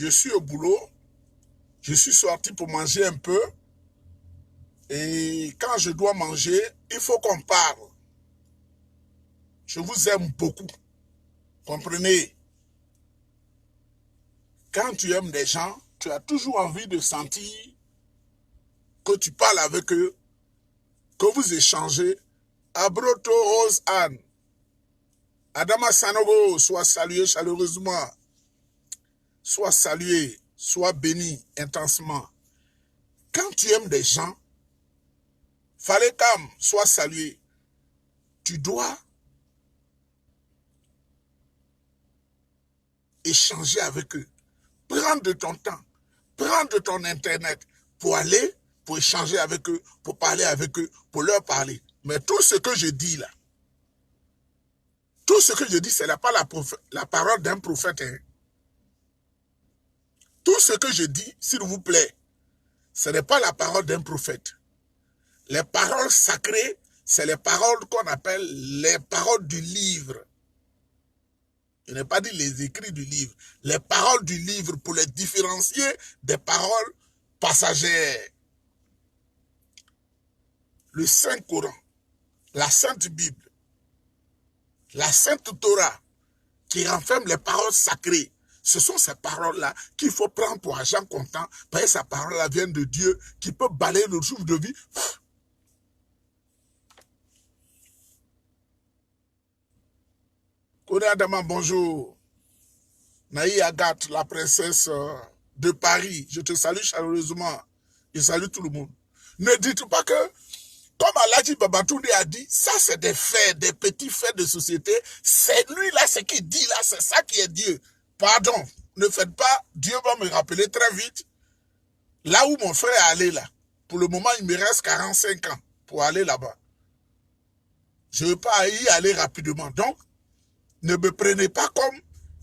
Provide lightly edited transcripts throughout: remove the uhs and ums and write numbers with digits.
je suis au boulot, je suis sorti pour manger un peu, et quand je dois manger, il faut qu'on parle. Je vous aime beaucoup, comprenez? Quand tu aimes des gens, tu as toujours envie de sentir que tu parles avec eux, que vous échangez. Abroto Rose Anne, Adama Sanogo, sois salué chaleureusement, sois salué, sois béni intensement. Quand tu aimes des gens, Falekam, sois salué. Tu dois échanger avec eux. Prendre de ton temps, prendre de ton internet pour aller, pour échanger avec eux, pour parler avec eux, pour leur parler. Mais tout ce que je dis là, tout ce que je dis, ce n'est pas la parole d'un prophète. Hein. Tout ce que je dis, s'il vous plaît, ce n'est pas la parole d'un prophète. Les paroles sacrées, c'est les paroles qu'on appelle les paroles du livre. Je n'ai pas dit les écrits du livre. Les paroles du livre pour les différencier des paroles passagères. Le Saint-Coran, la Sainte Bible, la Sainte Torah, qui renferme les paroles sacrées. Ce sont ces paroles-là qu'il faut prendre pour argent comptant, parce que ces paroles-là viennent de Dieu, qui peut balayer le souffle de vie. Kone Adama, bonjour. Naï Agathe, la princesse de Paris, je te salue chaleureusement. Je salue tout le monde. Ne dites pas que, comme Aladji Babatouni a dit, ça c'est des faits, des petits faits de société. C'est lui là, ce qu'il dit là, c'est ça qui est Dieu. Pardon, ne faites pas, Dieu va me rappeler très vite, là où mon frère est allé là. Pour le moment, il me reste 45 ans pour aller là-bas. Je ne veux pas y aller rapidement. Donc, ne me prenez pas comme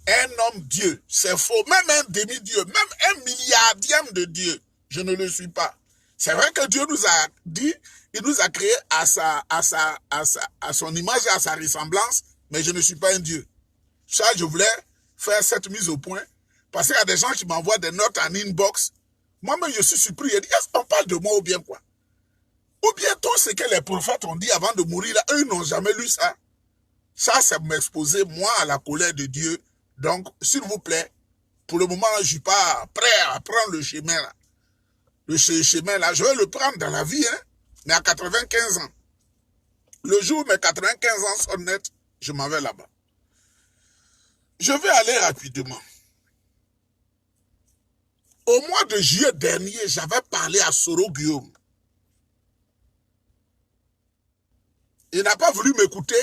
un homme Dieu. C'est faux. Même un demi-dieu, même un milliardième de Dieu, je ne le suis pas. C'est vrai que Dieu nous a dit, il nous a créé à son image et à sa ressemblance, mais je ne suis pas un Dieu. Ça, je voulais faire cette mise au point, parce qu'il y a des gens qui m'envoient des notes en inbox. Moi-même, je suis surpris. Je dis, est-ce qu'on parle de moi ou bien quoi? Ou bien tout ce que les prophètes ont dit avant de mourir, là, eux n'ont jamais lu ça. Ça, c'est m'exposer, moi, à la colère de Dieu. Donc, s'il vous plaît, pour le moment, je ne suis pas prêt à prendre le chemin là. Le chemin là, je vais le prendre dans la vie, hein, mais à 95 ans. Le jour où mes 95 ans sont nets, je m'en vais là-bas. Je vais aller rapidement. Au mois de juillet dernier, j'avais parlé à Soro Guillaume. Il n'a pas voulu m'écouter.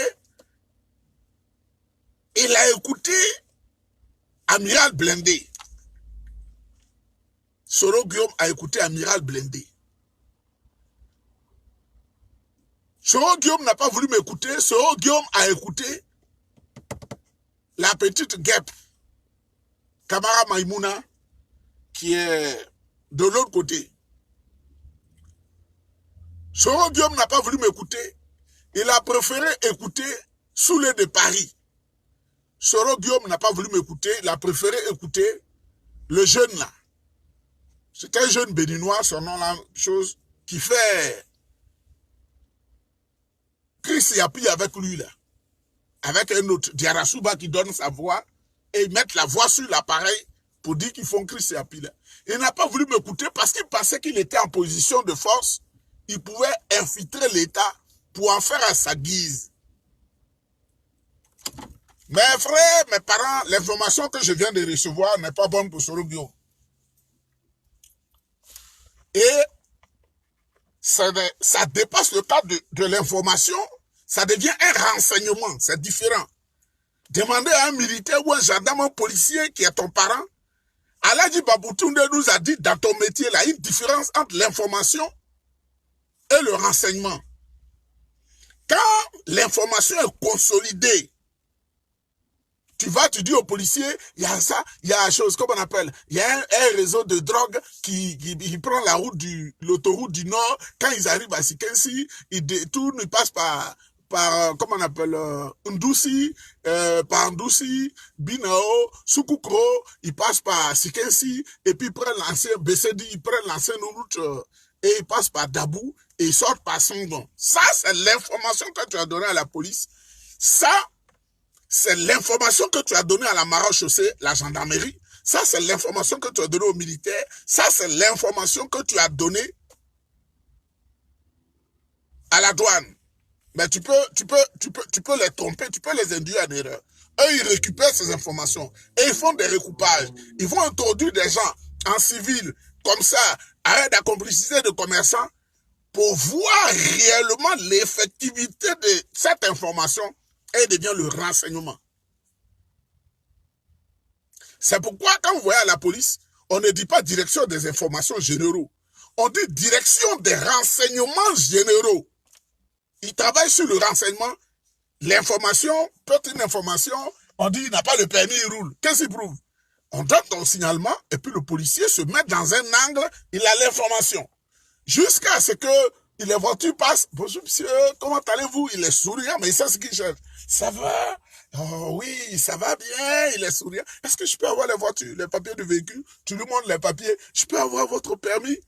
Il a écouté Amiral Blindé. Soro Guillaume a écouté Amiral Blindé. Soro Guillaume n'a pas voulu m'écouter. Soro Guillaume a écouté la petite guêpe, Kamara Maïmouna, qui est de l'autre côté. Soro Guillaume n'a pas voulu m'écouter. Il a préféré écouter Soulé de Paris. Soro Guillaume n'a pas voulu m'écouter. Il a préféré écouter le jeune là. C'est un jeune béninois, son nom là, chose qui fait Chris Yapi avec lui là. Avec un autre, Diarasuba qui donne sa voix et ils mettent la voix sur l'appareil pour dire qu'ils font Chris Yapi là. Il n'a pas voulu m'écouter parce qu'il pensait qu'il était en position de force. Il pouvait infiltrer l'État pour en faire à sa guise. Mes frères, mes parents, l'information que je viens de recevoir n'est pas bonne pour Soro Guillaume. Et ça dépasse le cadre de l'information, ça devient un renseignement, c'est différent. Demandez à un militaire ou un gendarme, un policier qui est ton parent, Aladji Babatouni nous a dit dans ton métier, là, une différence entre l'information et le renseignement. Quand l'information est consolidée, tu dis au policier, il y a ça, il y a une chose, comment on appelle, il y a un réseau de drogue qui prend la route l'autoroute du Nord. Quand ils arrivent à Sikensi, tout ne passe comment on appelle, Ndousi, par Ndousi, Binao, Soukokro, ils passent par Sikensi, et puis ils prennent l'ancien Bessedi, ils prennent l'ancienne route, et ils passent par Dabou, et ils sortent par Sondon. Ça, c'est l'information que tu as donnée à la police. Ça, c'est l'information que tu as donnée à la marechaussée, la gendarmerie. Ça, c'est l'information que tu as donnée aux militaires. Ça, c'est l'information que tu as donnée à la douane. Mais tu peux les tromper, tu peux les induire en erreur. Eux, ils récupèrent ces informations et ils font des recoupages. Ils vont introduire des gens en civil, comme ça, avec la complicité de commerçants, pour voir réellement l'effectivité de cette information et devient le renseignement. C'est pourquoi, quand vous voyez à la police, on ne dit pas direction des informations généraux. On dit direction des renseignements généraux. Ils travaillent sur le renseignement. L'information, peut-être une information, on dit il n'a pas le permis, il roule. Qu'est-ce qu'il prouve? On donne ton signalement et puis le policier se met dans un angle, il a l'information. Jusqu'à ce que les voitures passent. Bonjour monsieur, comment allez-vous? Il est souriant, mais il sait ce qu'il cherche. Ça va? Oh oui, ça va bien, il est souriant. Est-ce que je peux avoir les voitures, les papiers du véhicule? Tu lui montres les papiers. Je peux avoir votre permis?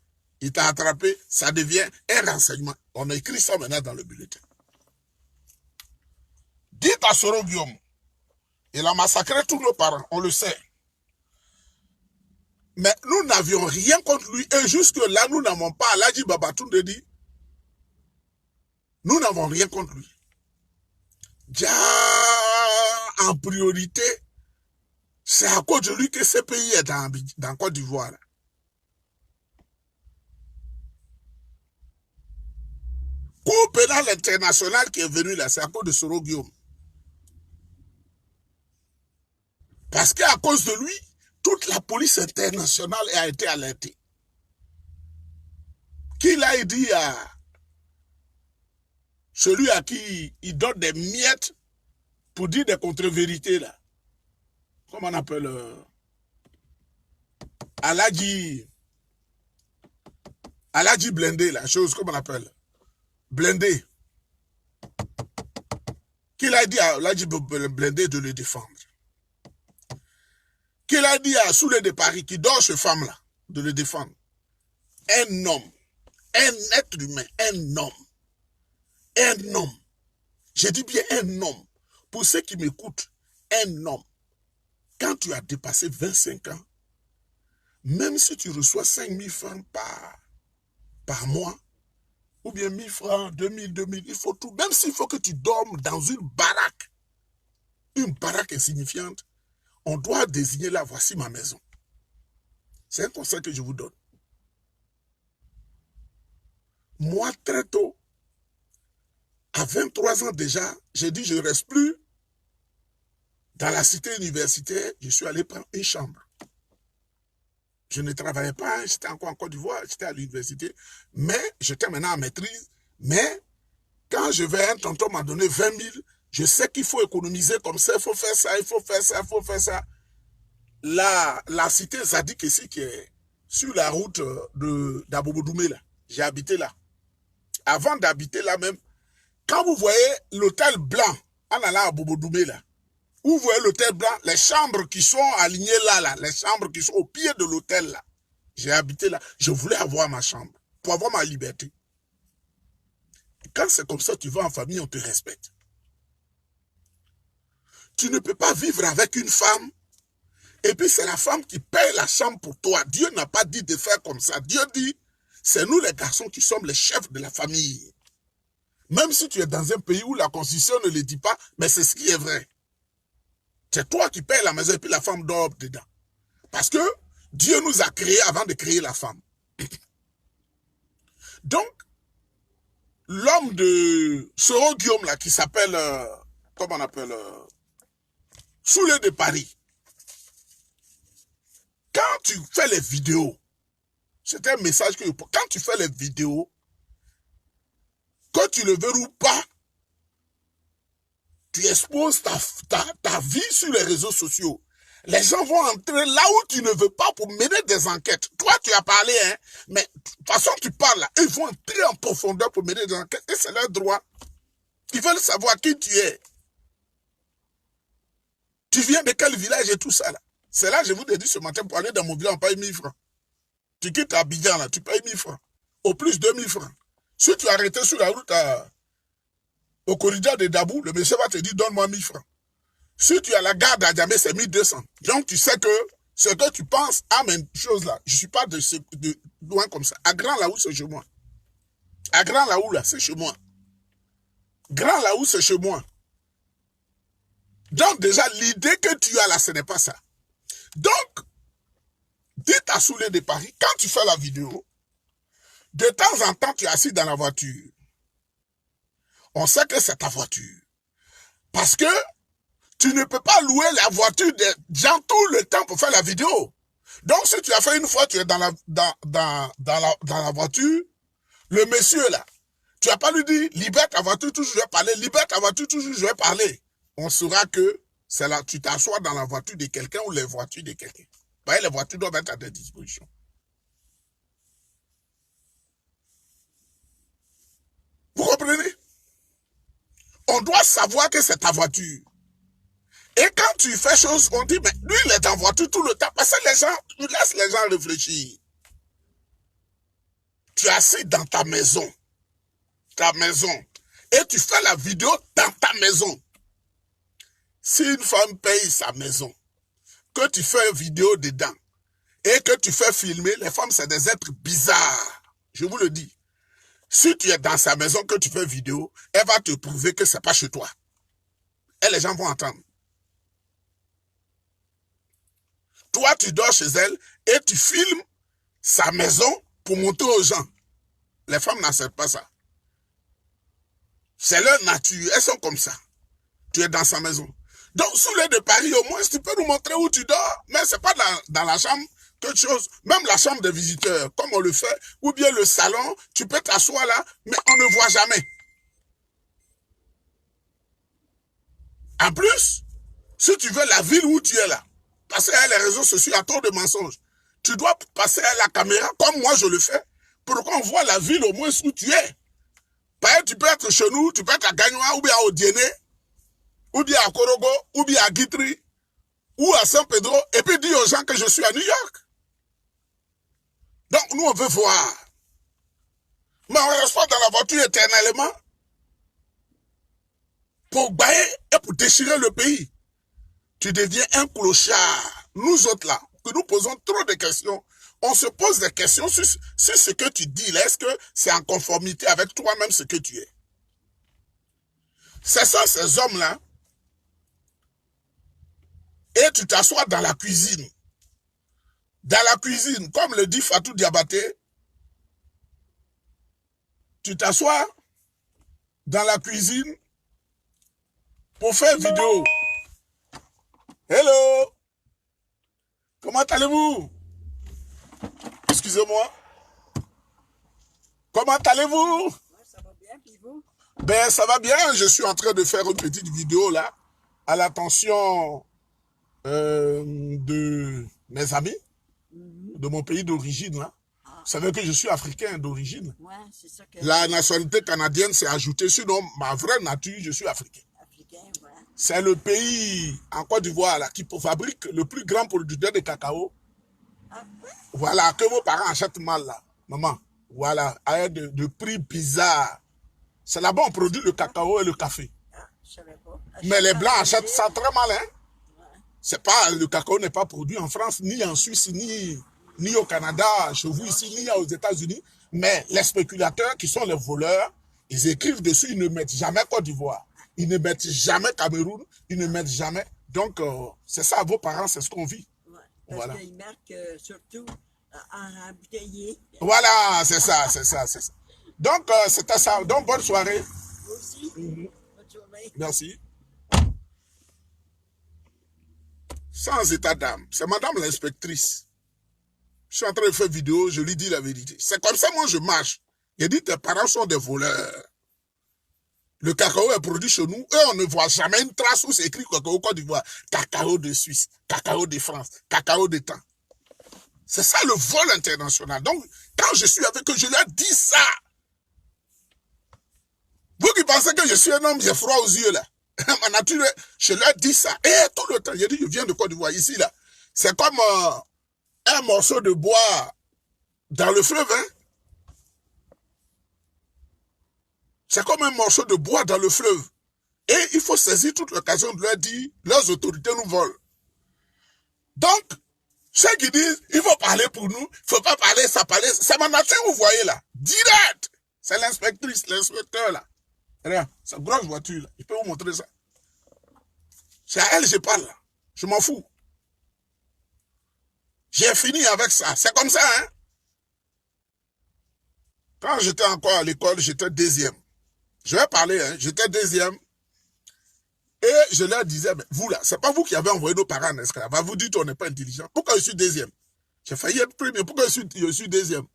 Il t'a attrapé, ça devient un renseignement. On écrit ça maintenant dans le bulletin. Dites à Soro Guillaume, il a massacré tous nos parents, on le sait. Mais nous n'avions rien contre lui. Et jusque-là, nous n'avons pas, Aladji Babatounde dit, nous n'avons rien contre lui. Déjà, en priorité, c'est à cause de lui que ce pays est dans Côte d'Ivoire. Cour pénale internationale qui est venue là, c'est à cause de Soro Guillaume. Parce qu'à cause de lui, toute la police internationale a été alertée. Qu'il a dit à celui à qui il donne des miettes pour dire des contre-vérités là. Comment on appelle Aladji Blindé, la chose, comment on appelle Blindé. Qu'il a dit à Aladji Blindé de le défendre. Qu'il a dit à Soulé de Paris, qui dort ce femme-là, de le défendre. Un homme, un être humain, un homme. Je dis bien un homme. Pour ceux qui m'écoutent, un homme. Quand tu as dépassé 25 ans, même si tu reçois 5 000 francs par mois, ou bien 1 000 francs, 2 000, il faut tout. Même s'il faut que tu dormes dans une baraque insignifiante, on doit désigner là, voici ma maison. C'est un conseil que je vous donne. Moi, très tôt, à 23 ans déjà, j'ai dit je ne reste plus dans la cité universitaire, je suis allé prendre une chambre. Je ne travaillais pas, j'étais encore en Côte d'Ivoire, j'étais à l'université, mais j'étais maintenant en maîtrise. Mais quand je vais, un tonton m'a donné 20 000, je sais qu'il faut économiser comme ça, il faut faire ça, il faut faire ça, il faut faire ça. La cité Zadik ici, qui est sur la route d'Abobodoumé, là, j'ai habité là. Avant d'habiter là même, quand vous voyez l'hôtel blanc, en allant à Bobodoumé là, vous voyez l'hôtel blanc, les chambres qui sont alignées là, les chambres qui sont au pied de l'hôtel là, j'ai habité là, je voulais avoir ma chambre, pour avoir ma liberté. Et quand c'est comme ça, tu vas en famille, on te respecte. Tu ne peux pas vivre avec une femme, et puis c'est la femme qui paye la chambre pour toi. Dieu n'a pas dit de faire comme ça. Dieu dit, c'est nous les garçons qui sommes les chefs de la famille. Même si tu es dans un pays où la constitution ne le dit pas, mais c'est ce qui est vrai. C'est toi qui payes la maison et puis la femme dort dedans. Parce que Dieu nous a créés avant de créer la femme. Donc, l'homme de Soro Guillaume là, qui s'appelle, comment on appelle, Soulé de Paris. Quand tu fais les vidéos, c'est un message que quand tu fais les vidéos, que tu le veux ou pas, tu exposes ta vie sur les réseaux sociaux. Les gens vont entrer là où tu ne veux pas pour mener des enquêtes. Toi, tu as parlé, hein, mais de toute façon, tu parles là. Ils vont entrer en profondeur pour mener des enquêtes et c'est leur droit. Ils veulent savoir qui tu es. Tu viens de quel village et tout ça là. C'est là, je vous ai dit ce matin, pour aller dans mon village, on paye 1000 francs. Tu quittes Abidjan là, tu payes 1000 francs. Au plus 2000 francs. Si tu es arrêté sur la route au corridor de Dabou, le monsieur va te dire donne-moi 1000 francs. Si tu es à la gare d'Adjamé, c'est 1200. Donc tu sais que ce que tu penses à mes choses là, je ne suis pas de loin comme ça. À Grand Laou, c'est chez moi. À Grand Laou, là, c'est chez moi. Grand Laou, c'est chez moi. Donc déjà, l'idée que tu as là, ce n'est pas ça. Donc, dès ta saoulée de Paris, quand tu fais la vidéo, de temps en temps, tu es assis dans la voiture. On sait que c'est ta voiture. Parce que tu ne peux pas louer la voiture des gens tout le temps pour faire la vidéo. Donc, si tu as fait une fois, tu es dans la voiture, le monsieur là, tu n'as pas lui dit, libère ta voiture, toujours je vais parler, libère ta voiture, toujours je vais parler. On saura que c'est là, tu t'assois dans la voiture de quelqu'un ou les voitures de quelqu'un. Voyez, les voitures doivent être à ta disposition. Vous comprenez? On doit savoir que c'est ta voiture. Et quand tu fais chose, on dit, mais lui, il est en voiture tout le temps. Parce que les gens, tu laisses les gens réfléchir. Tu es assis dans ta maison. Et tu fais la vidéo dans ta maison. Si une femme paye sa maison, que tu fais une vidéo dedans, et que tu fais filmer, les femmes, c'est des êtres bizarres. Je vous le dis. Si tu es dans sa maison, que tu fais vidéo, elle va te prouver que c'est pas chez toi. Et les gens vont entendre. Toi, tu dors chez elle et tu filmes sa maison pour montrer aux gens. Les femmes n'acceptent pas ça. C'est leur nature. Elles sont comme ça. Tu es dans sa maison. Donc, sous l'air de Paris, au moins, tu peux nous montrer où tu dors. Mais c'est pas dans la chambre que chose. Même la chambre des visiteurs, comme on le fait, ou bien le salon, tu peux t'asseoir là, mais on ne voit jamais. En plus, si tu veux la ville où tu es là, parce que les réseaux sociaux, il y a trop de mensonges. Tu dois passer à la caméra, comme moi je le fais, pour qu'on voit la ville au moins où tu es. Par exemple, tu peux être chez nous, tu peux être à Gagnoa, ou bien à Odiéné, ou bien à Korogo, ou bien à Guitry, ou à San Pedro, et puis dire aux gens que je suis à New York. Donc, nous, on veut voir. Mais on reste pas dans la voiture éternellement pour bailler et pour déchirer le pays. Tu deviens un clochard. Nous autres là, que nous posons trop de questions, on se pose des questions sur ce que tu dis là. Est-ce que c'est en conformité avec toi-même ce que tu es? C'est ça, ces hommes-là. Et tu t'assois dans la cuisine. Dans la cuisine, comme le dit Fatou Diabaté, tu t'assois dans la cuisine pour faire vidéo. Hello! Comment allez-vous? Excusez-moi. Comment allez-vous? Ouais, ça va bien, puis vous? Ben, ça va bien. Je suis en train de faire une petite vidéo là, à l'attention de mes amis, de mon pays d'origine là. Vous savez que je suis africain d'origine. Ouais, c'est ça que... La nationalité canadienne s'est ajoutée, sinon ma vraie nature, je suis africain. Africain, voilà. C'est le pays en Côte d'Ivoire là qui fabrique le plus grand producteur de cacao. Ah, ouais? Voilà, que vos parents achètent mal là, maman. Voilà, avec de prix bizarres. C'est là-bas on produit le cacao et le café. Ah, je savais pas. Mais les blancs achètent ça très mal, hein. Ouais. C'est pas, le cacao n'est pas produit en France, ni en Suisse, ni au Canada, chez vous ici, ni aux États-Unis. Mais les spéculateurs qui sont les voleurs, ils écrivent dessus, ils ne mettent jamais Côte d'Ivoire. Ils ne mettent jamais Cameroun, ils ne mettent jamais. Donc, c'est ça, vos parents, c'est ce qu'on vit. Ouais, parce Voilà. qu'ils marquent surtout en bouteillé. Voilà, c'est ça, c'est ça, c'est ça. Donc, c'était ça. Donc, bonne soirée. Vous aussi, bonne journée. Merci. Sans état d'âme. C'est madame l'inspectrice. Je suis en train de faire vidéo, je lui dis la vérité. C'est comme ça, moi, je marche. J'ai dit, tes parents sont des voleurs. Le cacao est produit chez nous et on ne voit jamais une trace où c'est écrit cacao Côte d'Ivoire. Cacao de Suisse, cacao de France, cacao de temps. C'est ça le vol international. Donc, quand je suis avec eux, je leur dis ça. Vous qui pensez que je suis un homme, j'ai froid aux yeux, là. Ma nature, je leur dis ça. Et tout le temps, j'ai dit, je viens de Côte d'Ivoire, ici, là. C'est comme un morceau de bois dans le fleuve, hein. C'est comme un morceau de bois dans le fleuve. Et il faut saisir toute l'occasion de leur dire, leurs autorités nous volent. Donc, ceux qui disent, il faut parler pour nous, il faut pas parler, ça parler, c'est ma nature, vous voyez là. Direct. C'est l'inspectrice, l'inspecteur là. Regarde, sa grosse voiture là. Je peux vous montrer ça. C'est à elle que je parle là. Je m'en fous. J'ai fini avec ça. C'est comme ça, hein. Quand j'étais encore à l'école, j'étais deuxième. Je vais parler, hein. J'étais deuxième. Et je leur disais, mais vous là, c'est pas vous qui avez envoyé nos parents en esclavage. Vous dites qu'on n'est pas intelligent. Pourquoi je suis deuxième? J'ai failli être premier. Pourquoi je suis deuxième?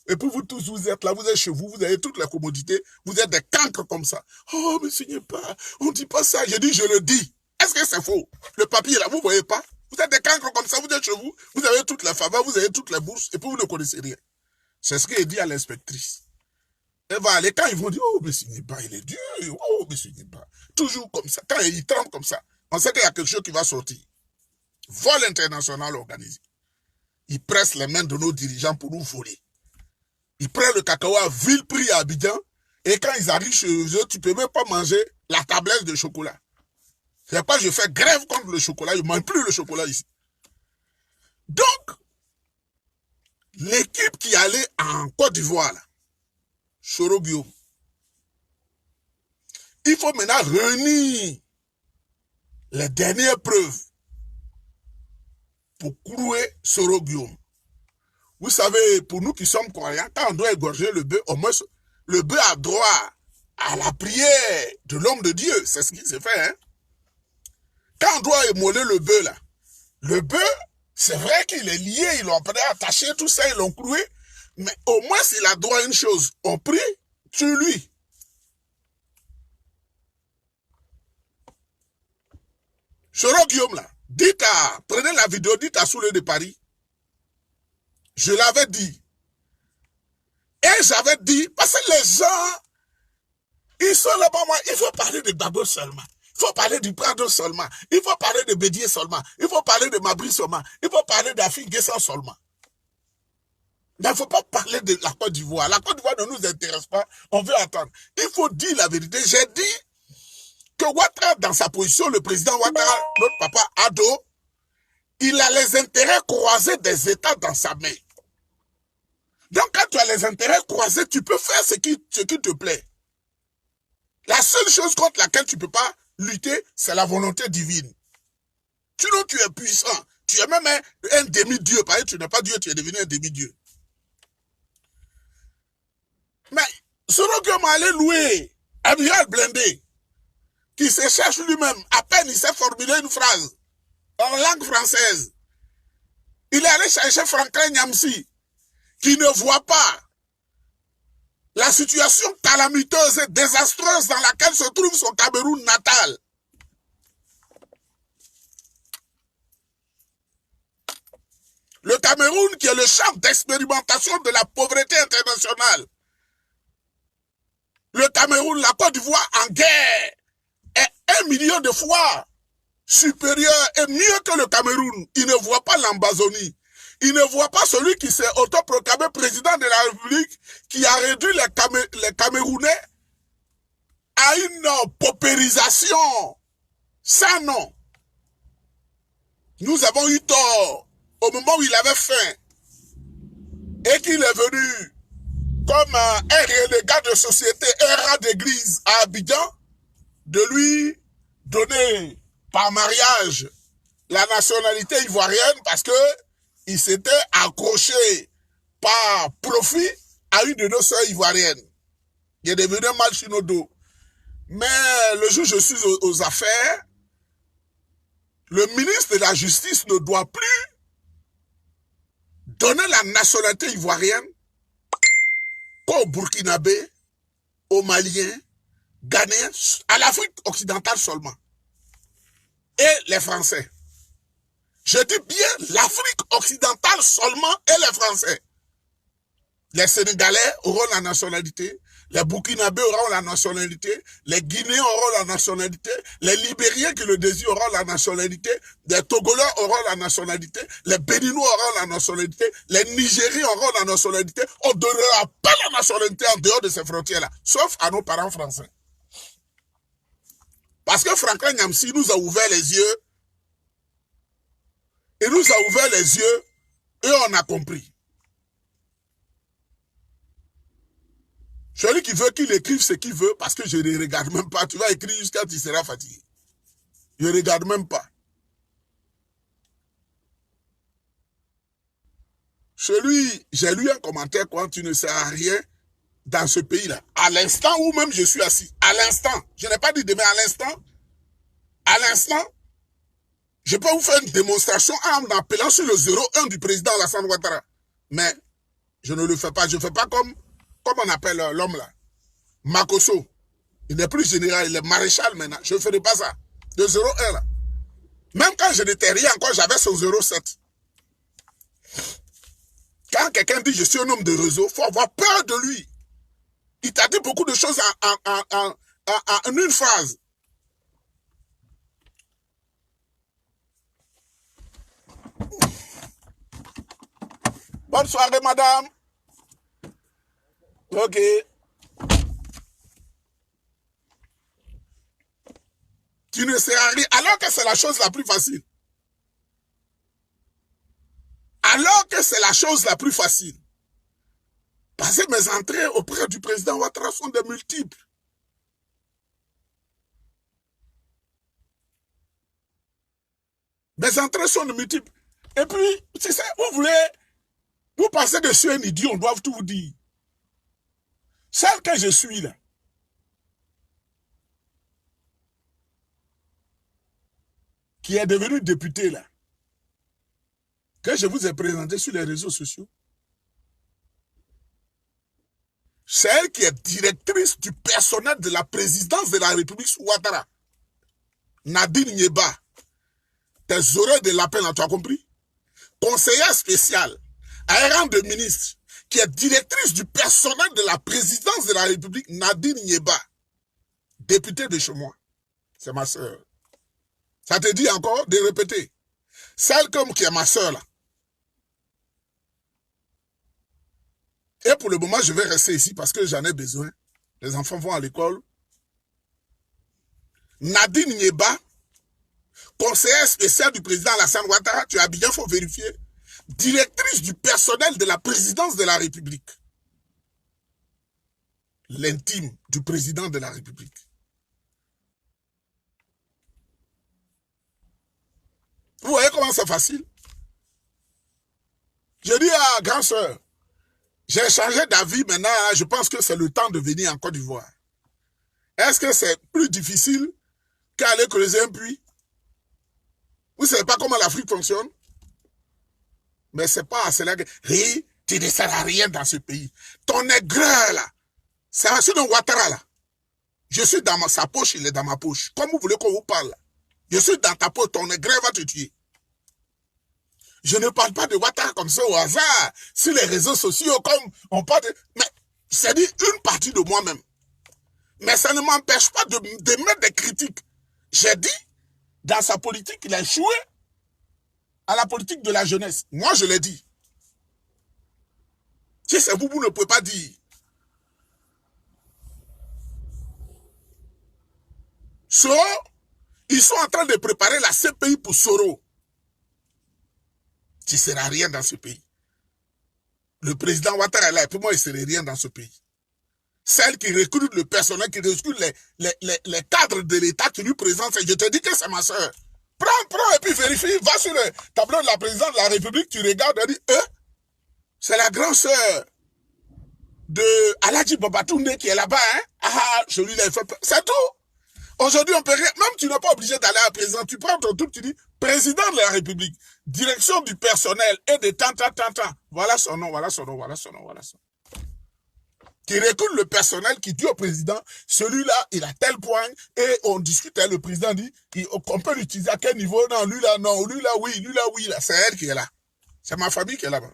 Et puis vous tous, vous êtes là, vous êtes chez vous, vous avez toutes les commodités, vous êtes des cancres comme ça. Oh, mais signez pas, on dit pas ça. J'ai dit, je le dis. Est-ce que c'est faux? Le papier là, vous voyez pas? Vous êtes des cancres comme ça, vous êtes chez vous, vous avez toutes les faveurs, vous avez toutes les bourses, et puis vous ne connaissez rien. C'est ce qu'il dit à l'inspectrice. Elle va aller, quand ils vont dire, oh, mais signez pas, il est dur, oh, mais signez pas. Toujours comme ça, quand il tremble comme ça, on sait qu'il y a quelque chose qui va sortir. Vol international organisé. Ils pressent les mains de nos dirigeants pour nous voler. Ils prennent le cacao à vil prix à Abidjan, et quand ils arrivent chez eux, tu ne peux même pas manger la tablette de chocolat. C'est pourquoi je fais grève contre le chocolat, je ne mange plus le chocolat ici. Donc, l'équipe qui allait en Côte d'Ivoire, Soro Guillaume, il faut maintenant réunir les dernières preuves pour clouer Soro Guillaume. Vous savez, pour nous qui sommes croyants, quand on doit égorger le bœuf, au moins le bœuf a droit à la prière de l'homme de Dieu. C'est ce qui s'est fait, hein. Quand on doit émoler le bœuf, là, le bœuf, c'est vrai qu'il est lié, ils l'ont attaché, tout ça, ils l'ont cloué, mais au moins s'il a droit à une chose, on prie, tue-lui. Soro Guillaume, là, prenez la vidéo, dites à Soulé de Paris, je l'avais dit. Et j'avais dit, parce que les gens, ils sont là-bas, moi, il faut parler de Gbagbo seulement. Il faut parler du Prado seulement. Il faut parler de Bédier seulement. Il faut parler de Mabri seulement. Il faut parler d'Afrique Guessan seulement. Mais il ne faut pas parler de la Côte d'Ivoire. La Côte d'Ivoire ne nous intéresse pas. On veut attendre. Il faut dire la vérité. J'ai dit que Ouattara, dans sa position, le président Ouattara, notre papa Ado, il a les intérêts croisés des États dans sa main. Donc, quand tu as les intérêts croisés, tu peux faire ce qui te plaît. La seule chose contre laquelle tu ne peux pas lutter, c'est la volonté divine. Sinon, tu es puissant. Tu es même un demi-dieu. Parce que tu n'es pas Dieu, tu es devenu un demi-dieu. Mais, Soro Guillaume allait louer Amiral Blindé, qui se cherche lui-même. À peine il sait formuler une phrase en langue française. Il est allé chercher Franklin Nyamsi, qui ne voit pas la situation calamiteuse et désastreuse dans laquelle se trouve son Cameroun natal. Le Cameroun qui est le champ d'expérimentation de la pauvreté internationale. Le Cameroun, la Côte d'Ivoire en guerre est 1 million de fois supérieur et mieux que le Cameroun. Il ne voit pas l'Ambazonie. Il ne voit pas celui qui s'est autoproclamé président de la République, qui a réduit les Camerounais à une paupérisation sans nom. Nous avons eu tort au moment où il avait faim et qu'il est venu comme un renégat de société, un rat d'église à Abidjan, de lui donner par mariage la nationalité ivoirienne parce que il s'était accroché par profit à une de nos sœurs ivoiriennes. Il est devenu un mal sur nos dos. Mais le jour où je suis aux affaires, le ministre de la Justice ne doit plus donner la nationalité ivoirienne qu'aux Burkinabés, aux Maliens, Ghanéens, à l'Afrique occidentale seulement. Et les Français. Je dis bien l'Afrique occidentale seulement et les Français. Les Sénégalais auront la nationalité, Les Burkinabés auront la nationalité, les Guinéens auront la nationalité, les Libériens qui le désirent auront la nationalité, les Togolais auront la nationalité, les Béninois auront la nationalité, les Nigériens auront la nationalité. On ne donnera pas la nationalité en dehors de ces frontières-là, sauf à nos parents français. Parce que Franklin Nyamsi nous a ouvert les yeux, il nous a ouvert les yeux et on a compris. Celui qui veut qu'il écrive ce qu'il veut, parce que je ne regarde même pas. Tu vas écrire jusqu'à ce que tu seras fatigué. Je ne regarde même pas. J'ai lu un commentaire quand tu ne sers à rien dans ce pays-là. À l'instant où même je suis assis, à l'instant, je n'ai pas dit demain, à l'instant, je peux vous faire une démonstration en appelant sur le 01 du président Alassane Ouattara. Mais je ne le fais pas. Je ne fais pas comme on appelle l'homme là. Makosso. Il n'est plus général, il est maréchal maintenant. Je ne ferai pas ça. De 01 là. Même quand je n'étais rien encore, j'avais son 07. Quand quelqu'un dit je suis un homme de réseau, il faut avoir peur de lui. Il t'a dit beaucoup de choses en une phrase. Bonne soirée, madame. Ok. Tu ne sais rien, alors que c'est la chose la plus facile. Alors que c'est la chose la plus facile. Parce que mes entrées auprès du président Ouattara sont de multiples. Mes entrées sont de multiples. Et puis, c'est ça, vous pensez que je suis un idiot, on doit tout vous dire. Celle que je suis là, qui est devenue députée là, que je vous ai présenté sur les réseaux sociaux, c'est elle qui est directrice du personnel de la présidence de la République sous Ouattara. Nadine Nieba. Tes oreilles de lapin là, tu as compris? Conseillère spéciale à un rang de ministre, qui est directrice du personnel de la présidence de la République, Nadine Nieba. Députée de chez moi. C'est ma soeur. Ça te dit encore de répéter? Celle comme qui est ma soeur là. Et pour le moment, je vais rester ici parce que j'en ai besoin. Les enfants vont à l'école. Nadine Nieba, conseillère spéciale du président Alassane Ouattara, tu as bien, il faut vérifier. Directrice du personnel de la présidence de la République. L'intime du président de la République. Vous voyez comment c'est facile? Je dis à grand soeur, j'ai changé d'avis maintenant, je pense que c'est le temps de venir en Côte d'Ivoire. Est-ce que c'est plus difficile qu'aller creuser un puits? Vous ne savez pas comment l'Afrique fonctionne? Mais c'est pas à cela que tu ne sers à rien dans ce pays. Ton aigreur là, c'est un de Ouattara là. Je suis dans sa poche, il est dans ma poche. Comme vous voulez qu'on vous parle. Je suis dans ta poche, ton aigreur va te tuer. Je ne parle pas de Ouattara comme ça au hasard, sur les réseaux sociaux, comme on parle de... Mais c'est dit une partie de moi-même. Mais ça ne m'empêche pas de mettre des critiques. J'ai dit, dans sa politique, il a échoué à la politique de la jeunesse. Moi, je l'ai dit. Si c'est vous, vous ne pouvez pas dire. Soro, ils sont en train de préparer la CPI pour Soro. Tu ne seras rien dans ce pays. Le président Ouattara est là, et pour moi, il ne serait rien dans ce pays. Celle qui recrute le personnel, qui recrute les cadres de l'État qui lui présentent, je te dis que c'est ma soeur. Prends, et puis vérifie, va sur le tableau de la présidente de la République, tu regardes et dis, c'est la grande soeur de Aladji Babatoundé qui est là-bas, hein. Ah, je lui ai fait peur. C'est tout. Aujourd'hui, on peut rien. Même tu n'es pas obligé d'aller à la présidence. Tu prends ton truc, tu dis, président de la République, direction du personnel et de tant. Voilà son nom, voilà son nom. Qui recrute le personnel, qui dit au président, celui-là, il a tel point, et on discute, et le président dit, on peut l'utiliser à quel niveau? Non, lui là, non, lui là, oui, là. C'est elle qui est là. C'est ma famille qui est là-bas.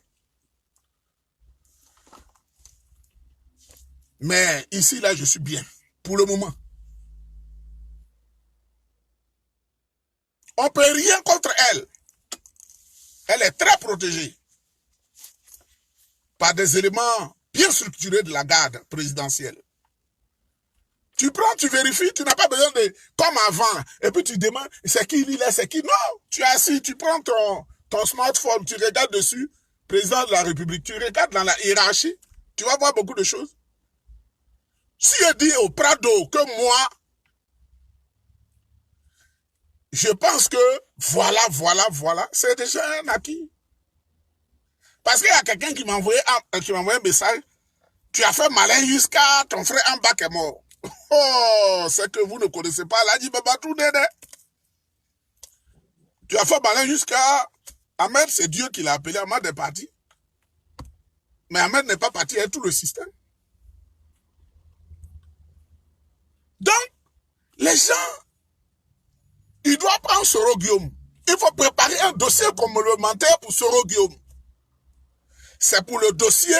Mais ici, là, je suis bien. Pour le moment. On ne peut rien contre elle. Elle est très protégée par des éléments bien structurés de la garde présidentielle. Tu prends, tu vérifies, tu n'as pas besoin de, comme avant, et puis tu demandes, c'est qui il est, c'est qui? Non, tu es assis, tu prends ton smartphone, tu regardes dessus, président de la République, tu regardes dans la hiérarchie, tu vas voir beaucoup de choses. Si je dis au Prado que moi, je pense que voilà, c'est déjà un acquis. Parce qu'il y a quelqu'un qui m'a envoyé un message, tu as fait malin jusqu'à ton frère en bas qui est mort. Oh, c'est que vous ne connaissez pas Ladji Babatou Dede. Tu as fait malin jusqu'à Ahmed, c'est Dieu qui l'a appelé, Ahmed est parti. Mais Ahmed n'est pas parti avec tout le système. Donc, les gens, ils doivent prendre Soro Guillaume. Il faut préparer un dossier complémentaire pour Soro Guillaume. C'est pour le dossier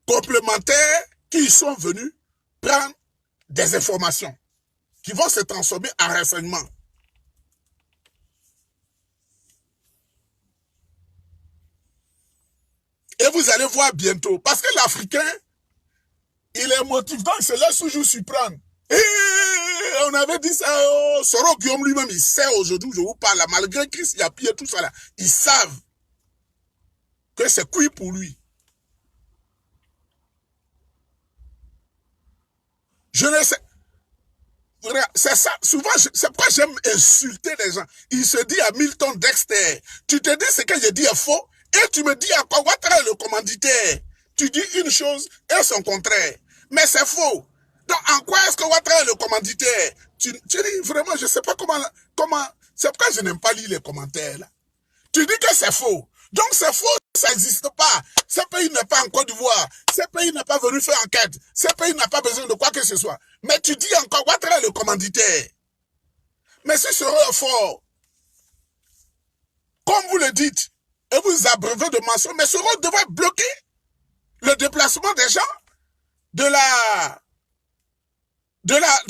complémentaire qu'ils sont venus prendre des informations qui vont se transformer en renseignements. Et vous allez voir bientôt. Parce que l'Africain, il est motivé. Donc, il se laisse toujours surprendre. Et on avait dit ça. Oh, Soro Guillaume lui-même, il sait aujourd'hui, je vous parle, malgré Chris Yapi et tout ça là, ils savent que c'est cuit pour lui. Je ne sais. C'est ça. Souvent, c'est pourquoi j'aime insulter les gens. Il se dit à Milton Dexter, tu te dis ce que je dis est faux, et tu me dis encore, Ouattara est le commanditaire. Tu dis une chose et son contraire. Mais c'est faux. Donc, en quoi est-ce que Ouattara est le commanditaire? Tu dis vraiment, je ne sais pas comment. C'est pourquoi je n'aime pas lire les commentaires là. Tu dis que c'est faux. Donc c'est faux, ça n'existe pas. Ce pays n'est pas en Côte d'Ivoire. Ce pays n'est pas venu faire enquête. Ce pays n'a pas besoin de quoi que ce soit. Mais tu dis encore, Ouattara est le commanditaire. Mais si Soro est fort, comme vous le dites, et vous abreuvez de mensonges, mais Soro devrait bloquer le déplacement des gens de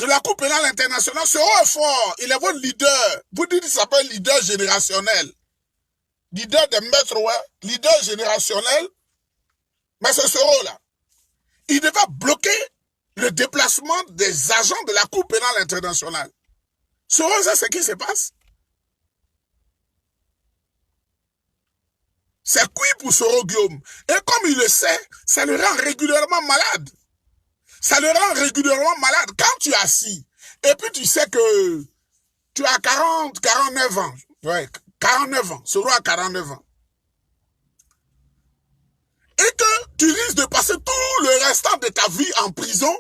la Cour pénale internationale. Soro est fort. Il est votre leader. Vous dites qu'il s'appelle leader générationnel. Leader des maîtres, ouais, leader générationnel, mais ce Soro là, il devait bloquer le déplacement des agents de la Cour pénale internationale. Soro, c'est ce qui se passe. C'est cuit pour Soro Guillaume. Et comme il le sait, ça le rend régulièrement malade. Ça le rend régulièrement malade. Quand tu es assis, et puis tu sais que tu as 49 ans, ouais, 49 ans, Soro a 49 ans. Et que tu risques de passer tout le restant de ta vie en prison,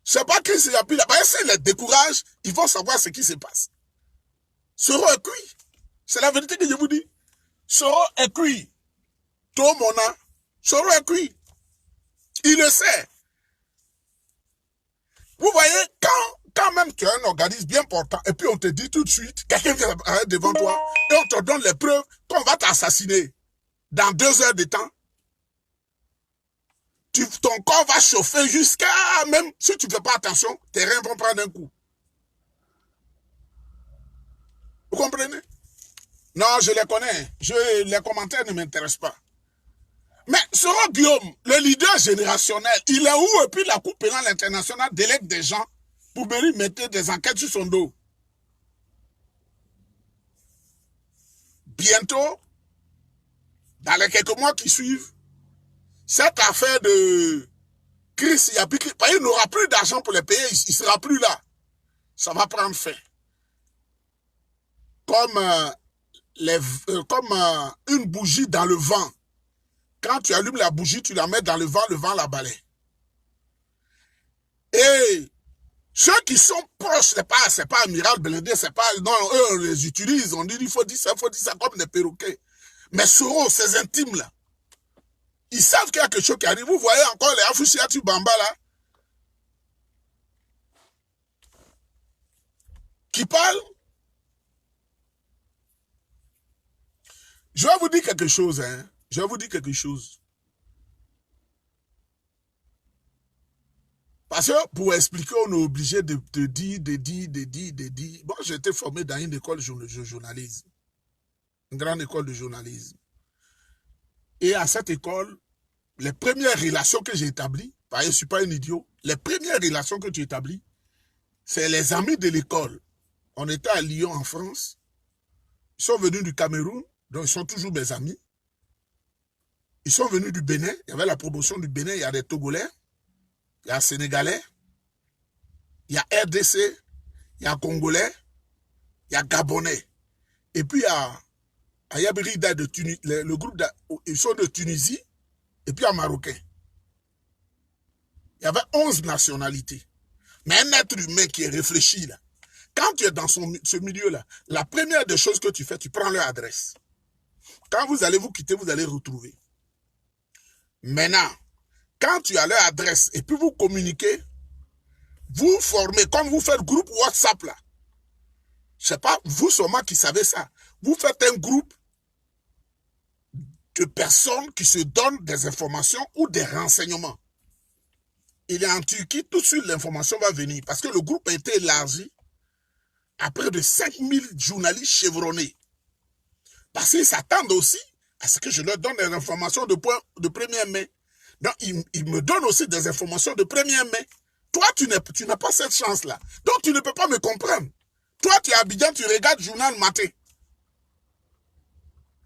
je ne sais pas qui s'est appelé là-bas. S'ils les découragent, ils vont savoir ce qui se passe. Soro est cuit. C'est la vérité que je vous dis. Soro est cuit. Tout mon an, Soro est cuit. Il le sait. Vous voyez, quand même tu as un organisme bien portant, et puis on te dit tout de suite, quelqu'un vient devant toi, et on te donne les preuves qu'on va t'assassiner dans 2 heures de temps, ton corps va chauffer jusqu'à, même si tu ne fais pas attention, tes reins vont prendre un coup. Vous comprenez? Non, je les connais. Les commentaires ne m'intéressent pas. Mais Soro Guillaume, le leader générationnel, il est où? Et puis la Cour pénale internationale délègue des gens pour venir mettre des enquêtes sur son dos. Bientôt, dans les quelques mois qui suivent, cette affaire de Chris Yapi, il n'aura plus d'argent pour les payer, il ne sera plus là. Ça va prendre fin. Comme une bougie dans le vent. Quand tu allumes la bougie, tu la mets dans le vent la balaie. Et ceux qui sont proches, c'est pas Amiral Blindé, c'est pas, non, eux, on les utilise, on dit, il faut dire ça comme des perroquets. Mais Soro, ces intimes-là, ils savent qu'il y a quelque chose qui arrive. Vous voyez encore les Afouchiatu Bamba, là, qui parlent. Je vais vous dire quelque chose, hein. Je vais vous dire quelque chose. Parce que pour expliquer, on est obligé de dire. Bon, j'ai été formé dans une école de journalisme. Une grande école de journalisme. Et à cette école, les premières relations que j'ai établies, parce que je ne suis pas un idiot, les premières relations que tu établis, c'est les amis de l'école. On était à Lyon, en France. Ils sont venus du Cameroun, donc ils sont toujours mes amis. Ils sont venus du Bénin. Il y avait la promotion du Bénin. Il y a des Togolais, il y a Sénégalais, il y a RDC, il y a Congolais, il y a Gabonais. Et puis il y a Ayabrida de Tunisie, le groupe, ils sont de Tunisie, et puis il y a Marocain. Il y avait 11 nationalités. Mais un être humain qui est réfléchi, là, quand tu es dans ce milieu-là, la première des choses que tu fais, tu prends leur adresse. Quand vous allez vous quitter, vous allez retrouver. Maintenant, quand tu as leur adresse et puis vous communiquez, vous formez, comme vous faites groupe WhatsApp là. Je sais pas, vous seulement qui savez ça. Vous faites un groupe de personnes qui se donnent des informations ou des renseignements. Il est en Turquie, tout de suite l'information va venir parce que le groupe a été élargi à près de 5000 journalistes chevronnés. Parce qu'ils s'attendent aussi à ce que je leur donne des informations de première main. Donc, ils me donnent aussi des informations de première main. Toi, tu n'as pas cette chance-là. Donc, tu ne peux pas me comprendre. Toi, tu es à Abidjan, tu regardes Journal Matin.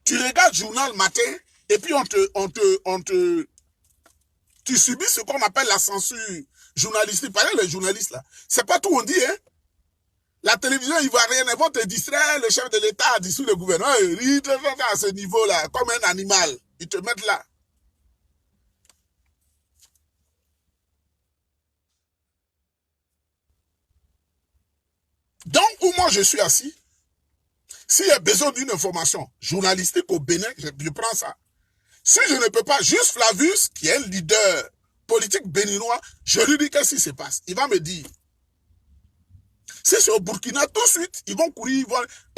Tu regardes Journal Matin et puis tu subis ce qu'on appelle la censure journalistique. Par exemple, les journalistes, là, c'est pas tout on dit, hein. La télévision ivoirienne, ils vont te distraire, le chef de l'État a dissous le gouvernement, ils te mettent à ce niveau-là, comme un animal. Ils te mettent là. Donc, où moi je suis assis, s'il y a besoin d'une information journalistique au Bénin, je prends ça. Si je ne peux pas, juste Flavius, qui est un leader politique béninois, je lui dis qu'est-ce qui se passe. Il va me dire. Si c'est au Burkina, tout de suite, ils vont courir.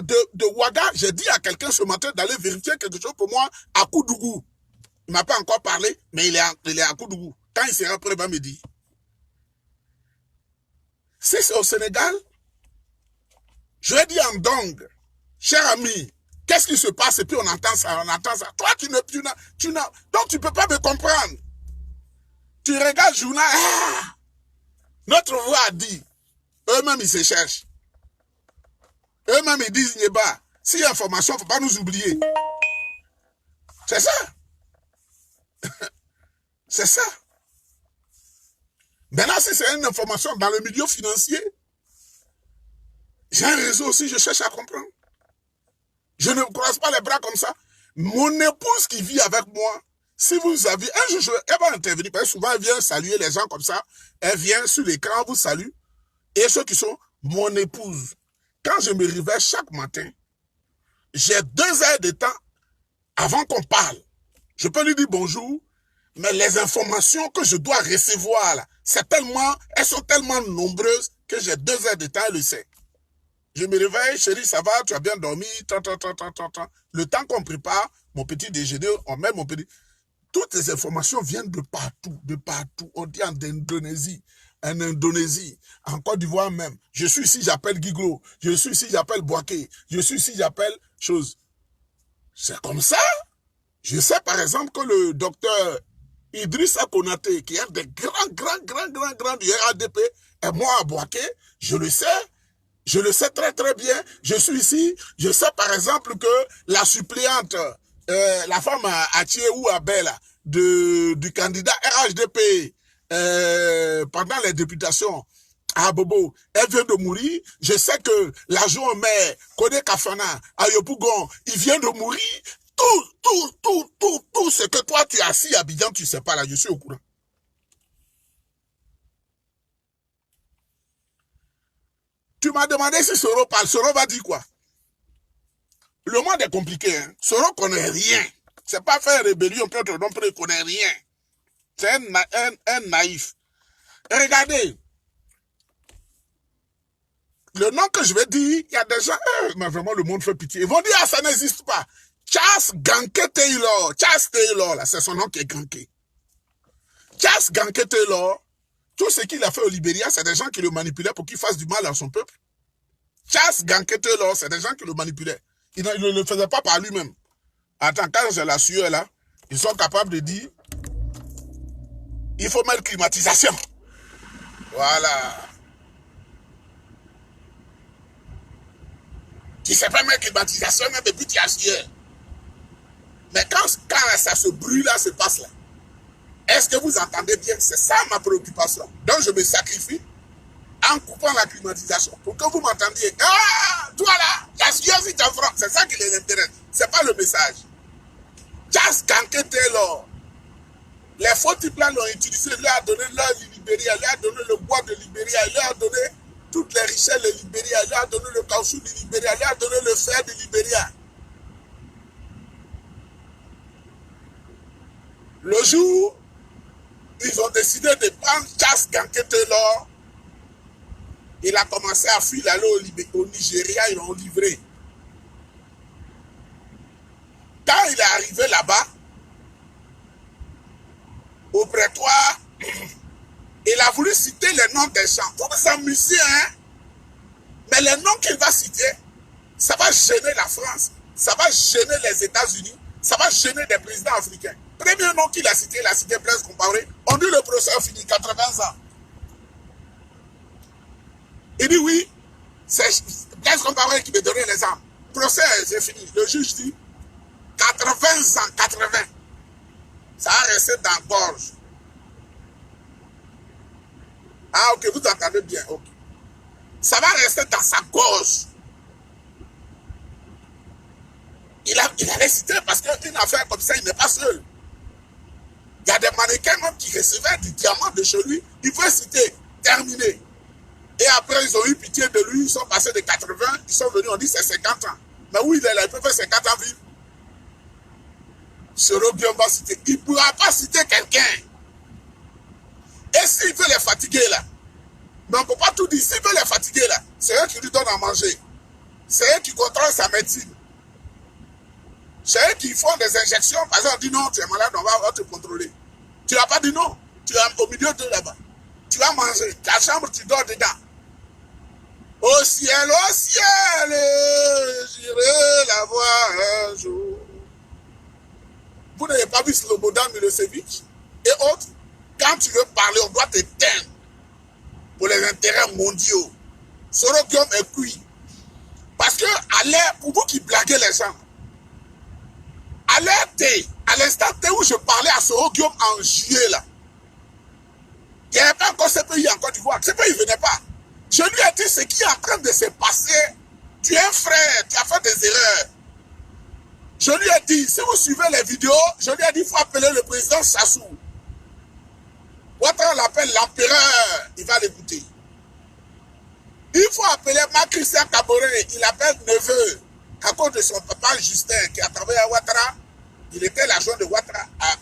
De Ouaga, j'ai dit à quelqu'un ce matin d'aller vérifier quelque chose pour moi à Koudougou. Il ne m'a pas encore parlé, mais il est à Koudougou. Quand il sera prêt, il va me dire. Si c'est au Sénégal, je vais dire en Dong, cher ami, qu'est-ce qui se passe? Et puis on entend ça, on entend ça. Toi, donc tu ne peux pas me comprendre. Tu regardes le journal, notre voix a dit. Eux-mêmes, ils se cherchent. Eux-mêmes, ils disent, Nyeba, s'il y a information, il ne faut pas nous oublier. C'est ça. C'est ça. Maintenant, si c'est une information dans le milieu financier, j'ai un réseau aussi, je cherche à comprendre. Je ne croise pas les bras comme ça. Mon épouse qui vit avec moi, si vous avez, un jour, elle va intervenir, parce que souvent, elle vient saluer les gens comme ça. Elle vient sur l'écran, vous salue. Et ceux qui sont mon épouse, quand je me réveille chaque matin, j'ai 2 heures de temps avant qu'on parle. Je peux lui dire bonjour, mais les informations que je dois recevoir, là, elles sont tellement nombreuses que j'ai 2 heures de temps, elle le sait. Je me réveille, chérie, ça va, tu as bien dormi, Le temps qu'on prépare mon petit déjeuner, on met mon petit... Toutes les informations viennent de partout, de partout. On dit en Indonésie, en Côte d'Ivoire même. Je suis ici, j'appelle Guiglo. Je suis ici, j'appelle Boaké. Je suis ici, j'appelle chose. C'est comme ça. Je sais par exemple que le docteur Idrissa Konaté, qui est un des grands du RADP, est moi à Boaké, je le sais. Je le sais très très bien. Je suis ici. Je sais par exemple que la suppléante, la femme à Thié ou à Bella, du candidat RHDP, pendant les députations à Bobo, elle vient de mourir. Je sais que l'adjoint au maire, Kodé Kafana, à Yopougon, il vient de mourir. Tout ce que toi tu as assis à Abidjan, tu ne sais pas là, je suis au courant. Tu m'as demandé si Soro parle. Soro va dire quoi? Le monde est compliqué. Hein? Soro connaît rien. C'est pas faire rébellion contre non plus, il connaît rien. C'est un naïf. Et regardez. Le nom que je vais dire, il y a des gens, mais vraiment le monde fait pitié. Ils vont dire, ah, ça n'existe pas. Charles Ganké Taylor. Charles Taylor, là, c'est son nom qui est Ganké. Charles Ganké Taylor, Tout ce qu'il a fait au Libéria, c'est des gens qui le manipulaient pour qu'il fasse du mal à son peuple. Charles Gankete Taylor, c'est des gens qui le manipulaient. Il ne le faisait pas par lui-même. Attends, quand j'ai la sueur là, ils sont capables de dire il faut mettre climatisation. Voilà. Tu ne sais pas mettre climatisation, mais depuis tu as sueur. Mais quand ça se brûle là, se passe là, est-ce que vous entendez bien? C'est ça ma préoccupation. Donc je me sacrifie en coupant la climatisation pour que vous m'entendiez. Ah, toi là, la sueur si tu en France, c'est ça qui les intéresse. C'est pas le message. Just Gankete Taylor. Les faux types là l'ont utilisé, il leur a donné leur Libéria, il leur a donné le bois de Libéria, il leur a donné toutes les richesses de Libéria, il leur a donné le caoutchouc de Libéria, il leur a donné le fer de Libéria. Le jour, ils ont décidé de prendre Charles Gankete Taylor. Il a commencé à fuir, aller au Nigeria, ils l'ont livré. Quand il est arrivé là-bas, au prétoire, il a voulu citer les noms des gens. Vous vous amusez, hein? Mais les noms qu'il va citer, ça va gêner la France, ça va gêner les États-Unis, ça va gêner des présidents africains. Premier nom qu'il a cité Blaise Compaoré. On dit le procès a fini, 80 ans. Il dit oui, c'est Blaise Compaoré qui me donnait les armes. Procès, c'est fini. Le juge dit 80 ans, 80. Ça a resté dans la gorge. Ah, ok, vous entendez bien. Ok. Ça va rester dans sa gorge. Il allait citer parce qu'une affaire comme ça, il n'est pas seul. Il y a des mannequins même qui recevaient du diamant de chez lui. Il veut citer, terminé. Et après, ils ont eu pitié de lui. Ils sont passés de 80, ils sont venus, on dit c'est 50 ans. Mais où il est là? Il peut faire 50 ans vivre. Soro Guillaume va citer. Il ne pourra pas citer quelqu'un. Et s'il veut les fatiguer là, mais on ne peut pas tout dire. S'il veut les fatiguer là, c'est eux qui lui donnent à manger. C'est eux qui contrôlent sa médecine. C'est eux qui font des injections. Par exemple, on dit non, tu es malade, on va te contrôler. Tu n'as pas dit non. Tu es au milieu de là-bas. Tu vas manger. Ta chambre, tu dors dedans. Au ciel, j'irai la voir un jour. Vous n'avez pas vu Slobodan Milosevic et autres? Quand tu veux parler, on doit te teindre pour les intérêts mondiaux. Soro Guillaume est cuit. Parce que, pour vous qui blaguez les gens, à l'instant où je parlais à Soro Guillaume en juillet, là, il n'y avait pas encore CPI en Côte d'Ivoire. CPI ne venait pas. Je lui ai dit ce qui est en train de se passer. Tu es un frère, tu as fait des erreurs. Je lui ai dit, si vous suivez les vidéos, je lui ai dit, il faut appeler le président Sassou. Ouattara l'appelle l'empereur, il va l'écouter. Il faut appeler Marc-Christian Kaboré, il appelle neveu, à cause de son papa Justin, qui a travaillé à Ouattara. Il était l'agent de Ouattara à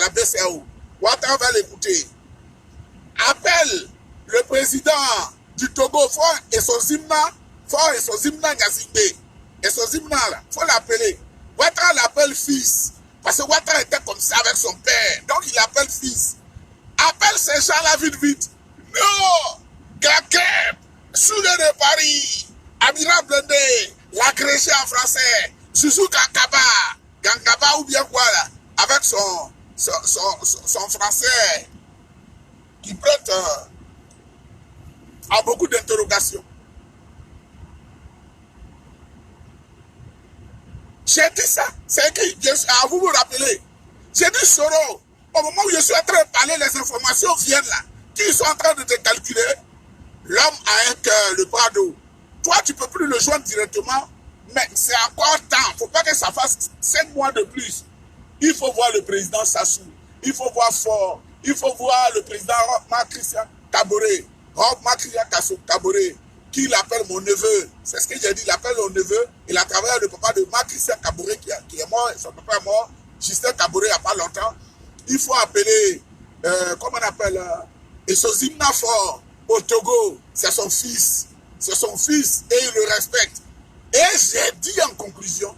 la BCAO. Ouattara va l'écouter. Appelle le président du Togo, Fort et son Zimna Nyazimbe. Et son Zimna, il faut l'appeler. Ouattara l'appelle fils. Parce que Ouattara était comme ça avec son père. Donc il l'appelle fils. Appelle ces gens-là vite. Non! Gakep, Soudé de Paris, Amira Blendé, l'agrégé en français, Susu Gangaba ou bien quoi là, avec son français qui prête à beaucoup d'interrogations. J'ai dit ça, c'est que vous vous rappelez. J'ai dit Soro, au moment où je suis en train de parler, les informations viennent là. Qui sont en train de te calculer? L'homme a un cœur, le Prado. Toi, tu ne peux plus le joindre directement, mais c'est encore temps. Il ne faut pas que ça fasse 5 mois de plus. Il faut voir le président Sassou. Il faut voir Fort. Il faut voir le président Marc-Christian Kaboré. Marc-Christian Kaboré, qui l'appelle mon neveu. C'est ce que j'ai dit, il appelle mon neveu. Il a travaillé avec le papa de Marc-Christian Kaboré qui est mort. Son papa est mort. Justin Kaboré il n'y a pas longtemps. Il faut appeler, comment on appelle, et ce Zimna Fort au Togo, c'est son fils. C'est son fils et il le respecte. Et j'ai dit en conclusion,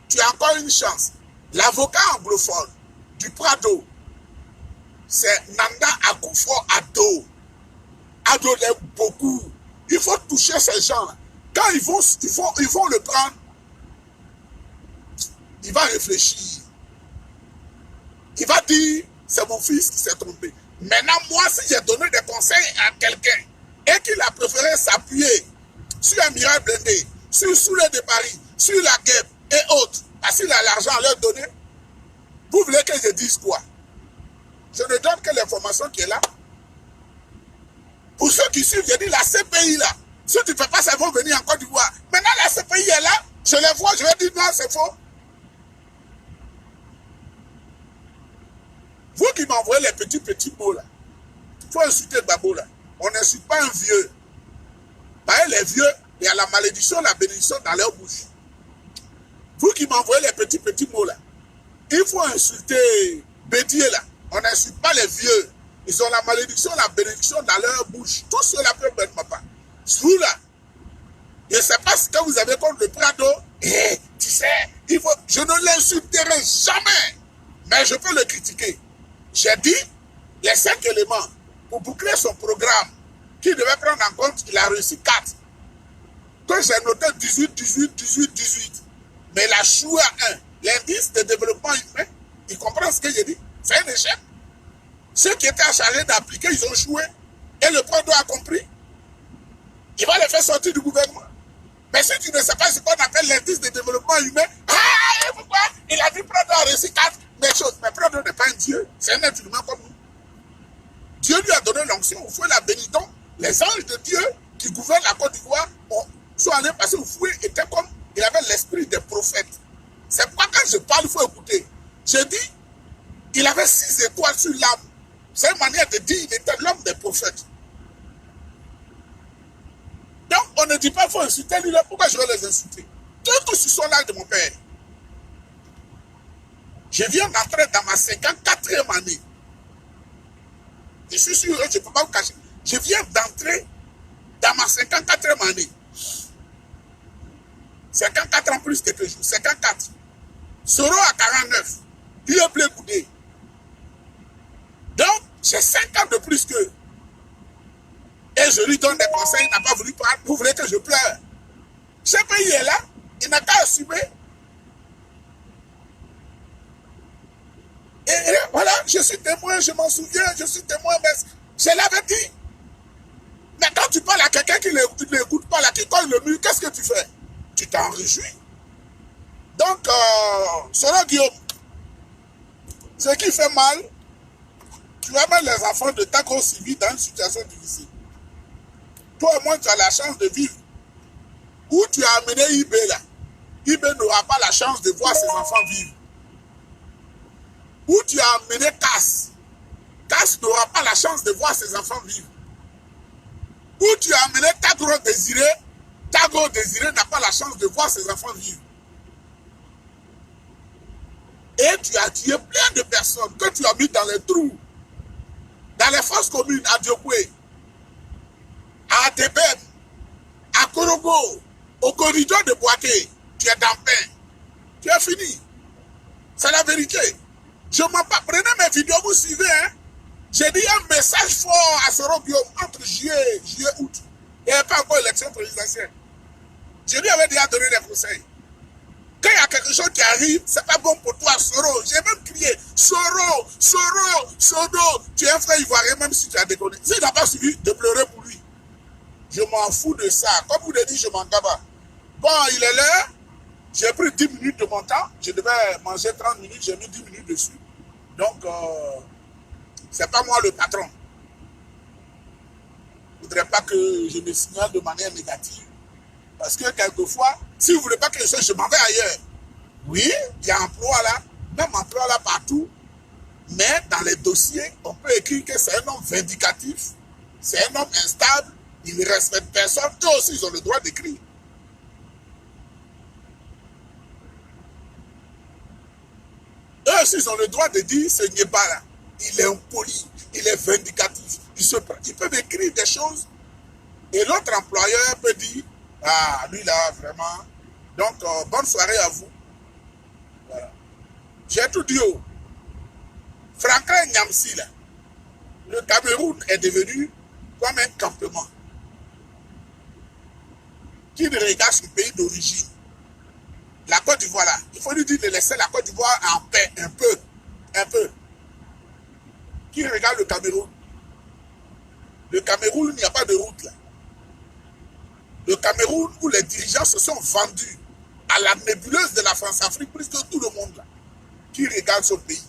tu as encore une chance. L'avocat anglophone du Prado, c'est Nanda Akufo-Addo. a donné beaucoup. Il faut toucher ces gens-là. Quand ils vont le prendre, il va réfléchir. Il va dire, c'est mon fils qui s'est trompé. Maintenant, moi, si j'ai donné des conseils à quelqu'un et qu'il a préféré s'appuyer sur un miracle blindé, sur Soulé de Paris, sur la guêpe et autres, parce qu'il a l'argent à leur donner, vous voulez que je dise quoi? Je ne donne que l'information qui est là. Pour ceux qui suivent, je dis la CPI là. Si tu ne fais pas ça, ils vont venir en Côte d'Ivoire. Maintenant, la CPI est là. Je les vois, je vais dire non, c'est faux. Vous qui m'envoyez les petits mots là, il faut insulter Gbagbo là. On n'insulte pas un vieux. Parce que les vieux, il y a la malédiction, la bénédiction dans leur bouche. Vous qui m'envoyez les petits mots là, il faut insulter Bédier là. On n'insulte pas les vieux. Ils ont la malédiction, la bénédiction dans leur bouche. Tout cela peut mettre ma part. Vous là, je ne sais pas ce que vous avez contre le Prado. Et tu sais, je ne l'insulterai jamais. Mais je peux le critiquer. J'ai dit les 5 éléments pour boucler son programme qu'il devait prendre en compte. Il a réussi 4. Que j'ai noté 18. Mais il a choué à 1. L'indice de développement humain, il comprend ce que j'ai dit. C'est un échec. Ceux qui étaient chargés d'appliquer, ils ont joué. Et le Prado a compris. Il va les faire sortir du gouvernement. Mais si tu ne sais pas ce qu'on appelle l'indice de développement humain, et pourquoi il a dit Prado a réussi 4 choses. Mais Prado n'est pas un Dieu, c'est un être humain comme nous. Dieu lui a donné l'onction, au fouet la béniton. Les anges de Dieu qui gouvernent la Côte d'Ivoire sont allés passer au fouet, était comme, il avait l'esprit des prophètes. C'est pourquoi quand je parle, il faut écouter. Je dis, il avait 6 étoiles sur l'âme. C'est une manière de dire, il était l'homme des prophètes. Donc, on ne dit pas qu'il faut insulter lui, pourquoi je vais les insulter? Tous ils sont là de mon père. Je viens d'entrer dans ma 54e année. Je suis sûr, je ne peux pas vous cacher. Je viens d'entrer dans ma 54e année. 54 ans plus quelques jours. 54. Soro à 49. Lui est blé coudé. Donc, j'ai 5 ans de plus qu'eux. Et je lui donne des conseils, il n'a pas voulu prendre. Vous voulez que je pleure? Ce pays est là, il n'a qu'à assumer. Et voilà, je suis témoin, je m'en souviens, je suis témoin, mais je l'avais dit. Mais quand tu parles à quelqu'un qui ne l'écoute pas, là, qui colle le mur, qu'est-ce que tu fais? Tu t'en réjouis. Donc, Soro Guillaume, ce qui fait mal, tu vas mettre les enfants de ta grosse civile dans une situation difficile. Toi et moi, tu as la chance de vivre. Où tu as amené Ibé là. Ibé n'aura pas la chance de voir ses enfants vivre. Où tu as amené Cass. Cass n'aura pas la chance de voir ses enfants vivre. Où tu as amené Tagro Désiré. Tagro Désiré n'a pas la chance de voir ses enfants vivre. Et tu as tué plein de personnes que tu as mis dans les trous. Dans les fosses communes à Diokwe, à Tebem, à Korogo, au corridor de Boaké. Tu es dans pain. Tu es fini. C'est la vérité. Je m'en pas. Prenez mes vidéos, vous suivez. Hein? J'ai dit un message fort à Soro Guillaume entre juillet, août. Il n'y avait pas encore élection présidentielle. Je lui avais déjà donné des conseils. Quand il y a quelque chose qui arrive, c'est pas bon pour toi, Soro. J'ai même crié, Soro, Soro, Sodo. Tu es un frère ivoirien, même si tu as déconné. S'il n'a pas suivi, de pleurer pour lui. Je m'en fous de ça. Comme vous l'avez dit, je m'en gaba. Bon, il est là. J'ai pris 10 minutes de mon temps. Je devais manger 30 minutes. J'ai mis 10 minutes dessus. Donc, c'est pas moi le patron. Je ne voudrais pas que je me signale de manière négative. Parce que quelquefois, si vous ne voulez pas que je m'en vais ailleurs. Oui, il y a emploi là. Même emploi là partout. Mais dans les dossiers, on peut écrire que c'est un homme vindicatif. C'est un homme instable. Il ne respecte personne. Eux aussi, ils ont le droit d'écrire. Eux aussi, ils ont le droit de dire, ce n'est pas là. Il est impoli, il est vindicatif. Ils peuvent écrire des choses. Et l'autre employeur peut dire, ah, lui là, vraiment. Donc, bonne soirée à vous. Voilà. J'ai tout dit. Franklin Nyamsi, là, le Cameroun est devenu comme un campement. Qui regarde son pays d'origine. La Côte d'Ivoire, là, il faut lui dire de laisser la Côte d'Ivoire en paix, un peu. Un peu. Qui regarde le Cameroun? Le Cameroun, il n'y a pas de route là. Le Cameroun où les dirigeants se sont vendus à la nébuleuse de la France-Afrique plus que tout le monde là. Qui regarde ce pays?